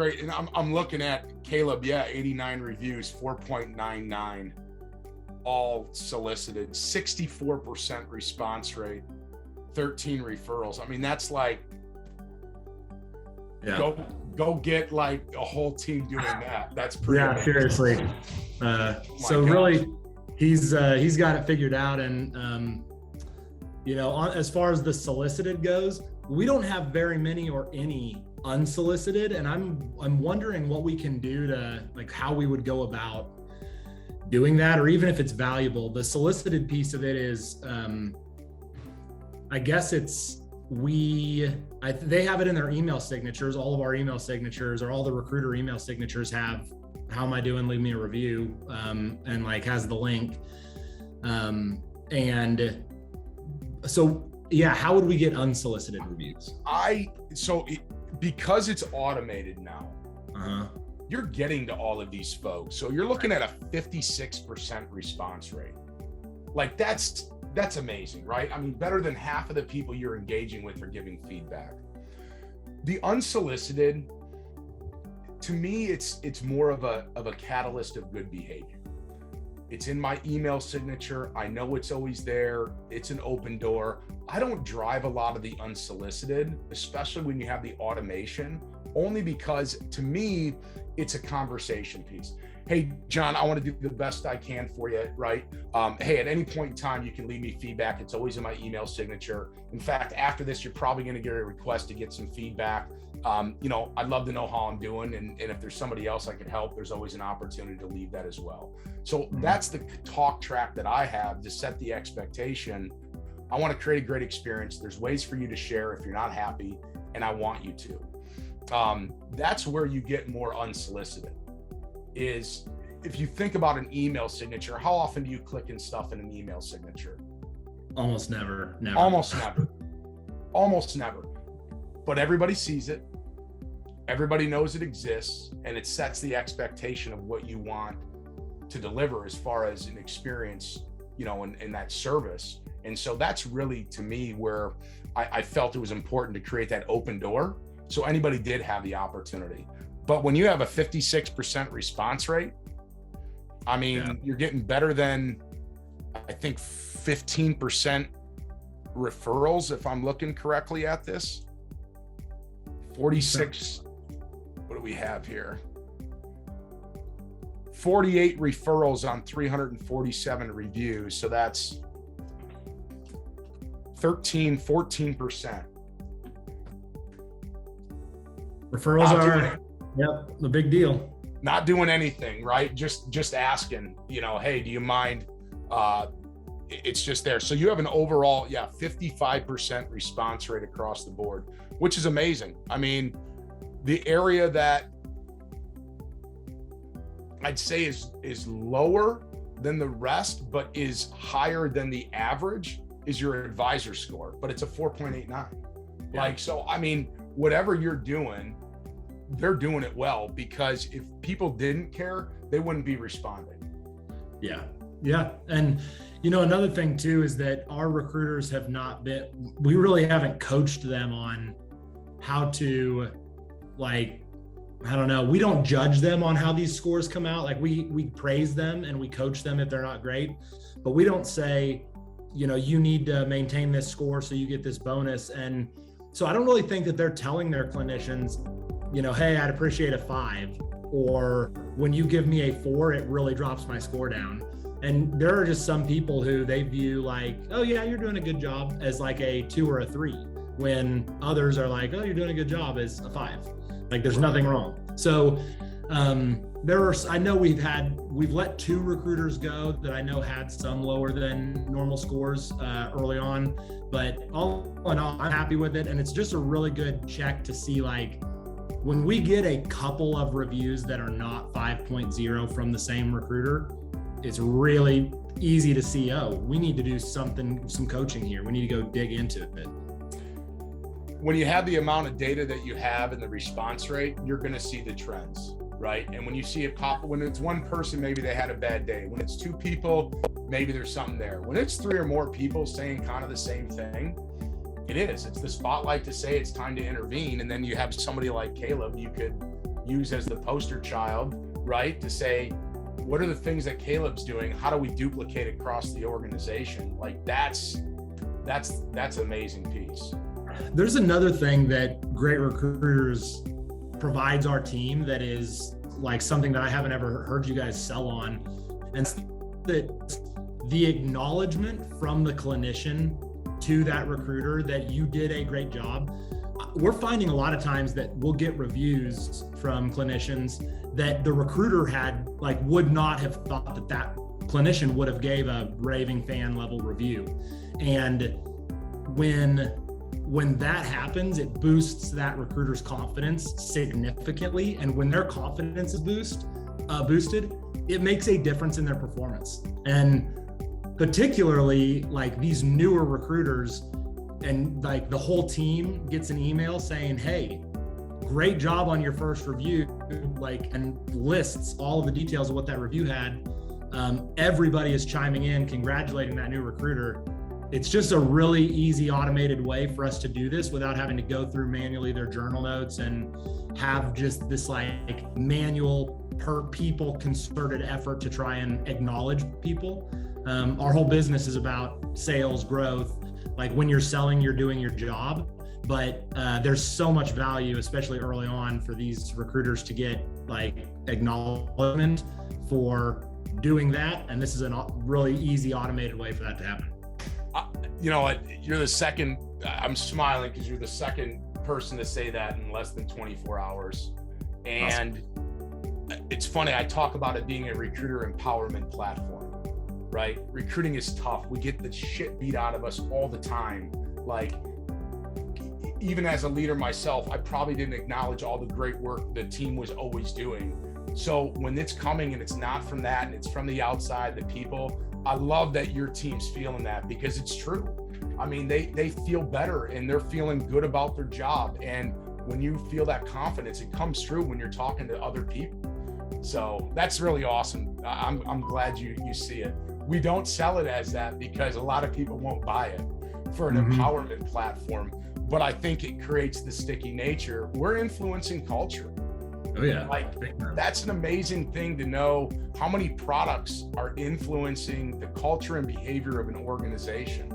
great. And I'm looking at Caleb, 89 reviews, 4.99, all solicited, 64% response rate, 13 referrals. I mean, that's like, go get like a whole team doing that. That's pretty amazing. Seriously. So really, he's got it figured out. And as far as the solicited goes, we don't have very many or any unsolicited, and I'm wondering what we can do to, like, how we would go about doing that, or even if it's valuable. The solicited piece of it is, I guess they have it in their email signatures. All of our email signatures, or all the recruiter email signatures, have "How am I doing? Leave me a review," and like has the link. And so, how would we get unsolicited reviews? Because it's automated now, you're getting to all of these folks. So you're looking at a 56% response rate. Like that's amazing, right? I mean, better than half of the people you're engaging with are giving feedback. The unsolicited, to me, it's more of a catalyst of good behavior. It's in my email signature. I know it's always there. It's an open door. I don't drive a lot of the unsolicited, especially when you have the automation, only because to me, it's a conversation piece. Hey, John, I want to do the best I can for you, right? Hey, at any point in time, you can leave me feedback. It's always in my email signature. In fact, after this, you're probably going to get a request to get some feedback. I'd love to know how I'm doing. And if there's somebody else I could help, there's always an opportunity to leave that as well. So that's the talk track that I have to set the expectation. I want to create a great experience. There's ways for you to share if you're not happy, and I want you to. That's where you get more unsolicited. Is if you think about an email signature, how often do you click and stuff in an email signature? Almost never. Almost never. But everybody sees it. Everybody knows it exists, and it sets the expectation of what you want to deliver as far as an experience, in that service. And so that's really, to me, where I felt it was important to create that open door, so anybody did have the opportunity. But when you have a 56% response rate, I mean, you're getting better than, I think, 15% referrals, if I'm looking correctly at this. 46, what do we have here? 48 referrals on 347 reviews. So that's 14%. Referrals are the big deal. Not doing anything, right? Just asking, hey, do you mind? It's just there. So you have an overall, 55% response rate across the board, which is amazing. I mean, the area that I'd say is lower than the rest, but is higher than the average, is your advisor score, but it's a 4.89. So, I mean, whatever you're doing, they're doing it well, because if people didn't care, they wouldn't be responding. Yeah. And, another thing too, is that our recruiters we really haven't coached them on how to, we don't judge them on how these scores come out. Like we praise them and we coach them if they're not great, but we don't say, you need to maintain this score so you get this bonus. And so I don't really think that they're telling their clinicians, hey, I'd appreciate a 5, or when you give me a 4, it really drops my score down. And there are just some people who they view like, oh yeah, you're doing a good job, as like a 2 or a 3, when others are like, oh, you're doing a good job, as a 5. Like there's nothing wrong. So I know we've let 2 recruiters go that I know had some lower than normal scores early on, but all in all, I'm happy with it. And it's just a really good check to see, like, when we get a couple of reviews that are not 5.0 from the same recruiter, it's really easy to see, we need to do some coaching here. We need to go dig into it. When you have the amount of data that you have and the response rate, you're going to see the trends, right? And when you see it pop, when it's one person, maybe they had a bad day. When it's 2 people, maybe there's something there. When it's 3 or more people saying kind of the same thing, it's the spotlight to say it's time to intervene. And then you have somebody like Caleb, you could use as the poster child, right? To say, what are the things that Caleb's doing? How do we duplicate across the organization? Like that's an amazing piece. There's another thing that Great Recruiters provides our team that is like something that I haven't ever heard you guys sell on, and that the acknowledgement from the clinician to that recruiter that you did a great job. We're finding a lot of times that we'll get reviews from clinicians that the recruiter would not have thought that clinician would have gave a raving fan level review. And when that happens, it boosts that recruiter's confidence significantly. And when their confidence is boosted, it makes a difference in their performance. And particularly like these newer recruiters, and like the whole team gets an email saying, hey, great job on your first review, and lists all of the details of what that review had. Everybody is chiming in, congratulating that new recruiter. It's just a really easy automated way for us to do this without having to go through manually their journal notes and have just this like manual per people concerted effort to try and acknowledge people. Our whole business is about sales growth. Like when you're selling, you're doing your job, but there's so much value, especially early on, for these recruiters to get like acknowledgement for doing that. And this is a really easy automated way for that to happen. You know what? You're the second, I'm smiling because you're the second person to say that in less than 24 hours. And awesome. It's funny, I talk about it being a recruiter empowerment platform, right? Recruiting is tough. We get the shit beat out of us all the time. Like, even as a leader myself, I probably didn't acknowledge all the great work the team was always doing. So when it's coming and it's not from that and it's from the outside, the people, I love that your team's feeling that because it's true. I mean, they feel better and they're feeling good about their job. And when you feel that confidence, it comes through when you're talking to other people. So that's really awesome. I'm glad you see it. We don't sell it as that because a lot of people won't buy it for an empowerment platform, but I think it creates the sticky nature. We're influencing culture. Oh yeah. Like that's an amazing thing to know how many products are influencing the culture and behavior of an organization.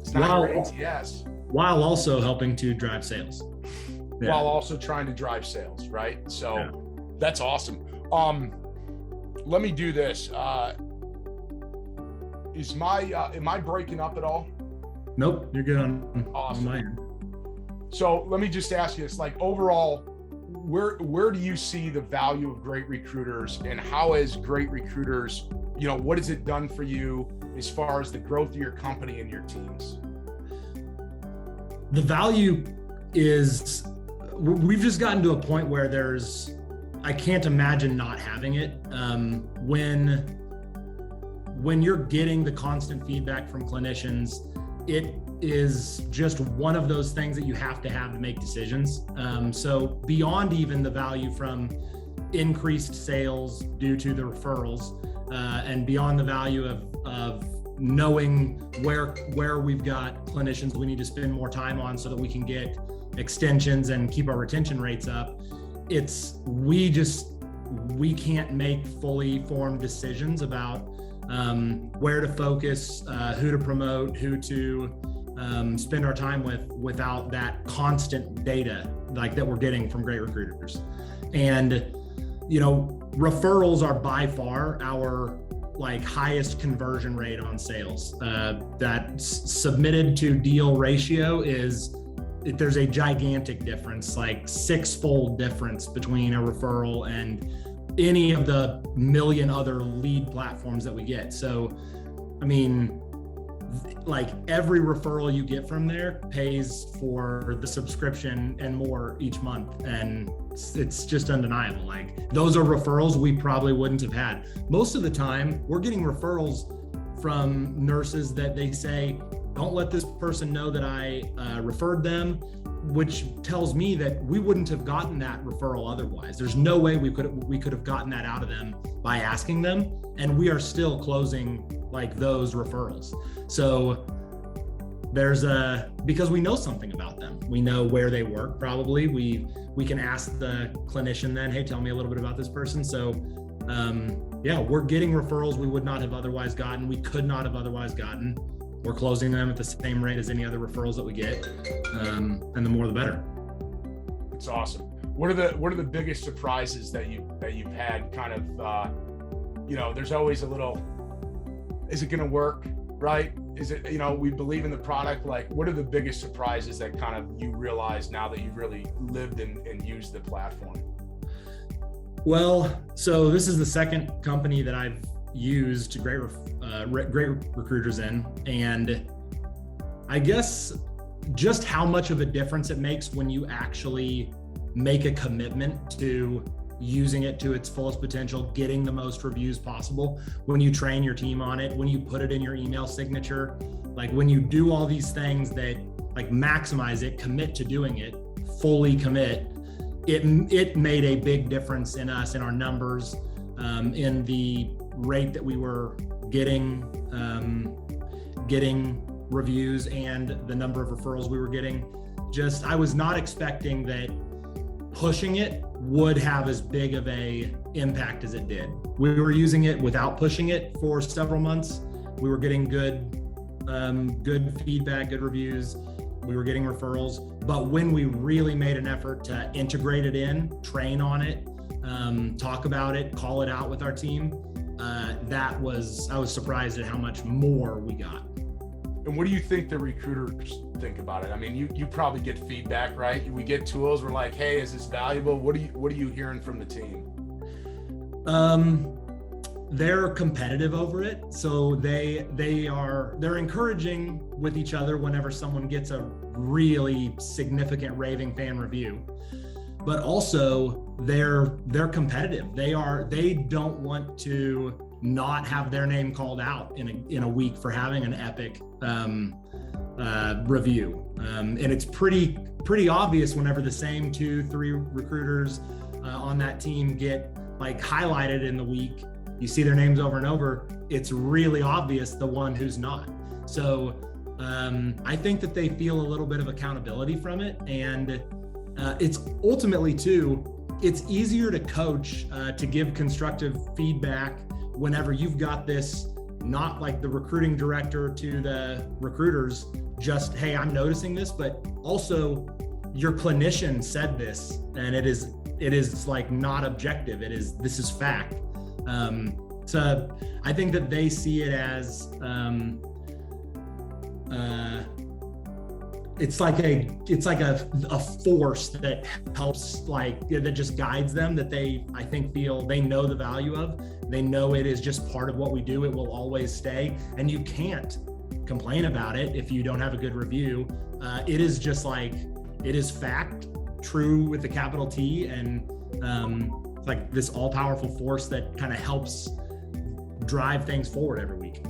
It's not your ATS. While also helping to drive sales. Yeah. While also trying to drive sales, right? So that's awesome. Let me do this. Am I breaking up at all? Nope, you're good on awesome. On my end. So let me just ask you this, like overall, where do you see the value of Great Recruiters, and how as Great Recruiters, what has it done for you as far as the growth of your company and your teams? The value is, we've just gotten to a point where I can't imagine not having it. When you're getting the constant feedback from clinicians, it is just one of those things that you have to make decisions. So beyond even the value from increased sales due to the referrals, and beyond the value of knowing where we've got clinicians we need to spend more time on so that we can get extensions and keep our retention rates up, we can't make fully formed decisions about where to focus, who to promote, who to spend our time with without that constant data like that we're getting from Great Recruiters. And referrals are by far our highest conversion rate on sales. That submitted to deal ratio there's a gigantic difference, like 6-fold difference between a referral and any of the million other lead platforms that we get. So, I mean, every referral you get from there pays for the subscription and more each month. And it's just undeniable. Those are referrals we probably wouldn't have had. Most of the time, we're getting referrals from nurses that they say, don't let this person know that I referred them, which tells me that we wouldn't have gotten that referral otherwise. There's no way we could have gotten that out of them by asking them, and we are still closing those referrals. So because we know something about them. We know where they work, probably. We can ask the clinician then, hey, tell me a little bit about this person. So we're getting referrals we would not have otherwise gotten. We could not have otherwise gotten. We're closing them at the same rate as any other referrals that we get. And the more, the better. It's awesome. What are the biggest surprises that you've had? Kind of, there's always a little, is it going to work? Right? Is it, we believe in the product. Like, what are the biggest surprises that kind of you realize now that you've really lived and used the platform? Well, so this is the second company that I've used great recruiters in, and I guess just how much of a difference it makes when you actually make a commitment to using it to its fullest potential, getting the most reviews possible, when you train your team on it, when you put it in your email signature, like when you do all these things that like maximize it, commit to doing it, fully commit, it made a big difference in us, in our numbers, in the rate that we were getting reviews and the number of referrals we were getting. Just, I was not expecting that pushing it would have as big of a impact as it did. We were using it without pushing it for several months. We were getting good feedback, good reviews. We were getting referrals. But when we really made an effort to integrate it in, train on it, talk about it, call it out with our team, I was surprised at how much more we got. And what do you think the recruiters think about it? I mean, you probably get feedback, right? We get tools. We're like, hey, is this valuable? What are you hearing from the team? They're competitive over it. So they're encouraging with each other whenever someone gets a really significant raving fan review. But also they're competitive. They don't want to not have their name called out in a week for having an epic review. And it's pretty obvious whenever the same 2-3 recruiters on that team get like highlighted in the week, you see their names over and over, it's really obvious the one who's not. So I think that they feel a little bit of accountability from it. And it's ultimately too, it's easier to coach, to give constructive feedback whenever you've got this, not like the recruiting director to the recruiters, just, hey, I'm noticing this, but also your clinician said this, and it is like not objective. This is fact. So I think that they see it as, it's like a force that helps, like, that just guides them, that I think feel they know the value of. They know it is just part of what we do. It will always stay, and you can't complain about it if you don't have a good review. It is just like, it is fact, true with the capital T, and it's like this all-powerful force that kind of helps drive things forward every week.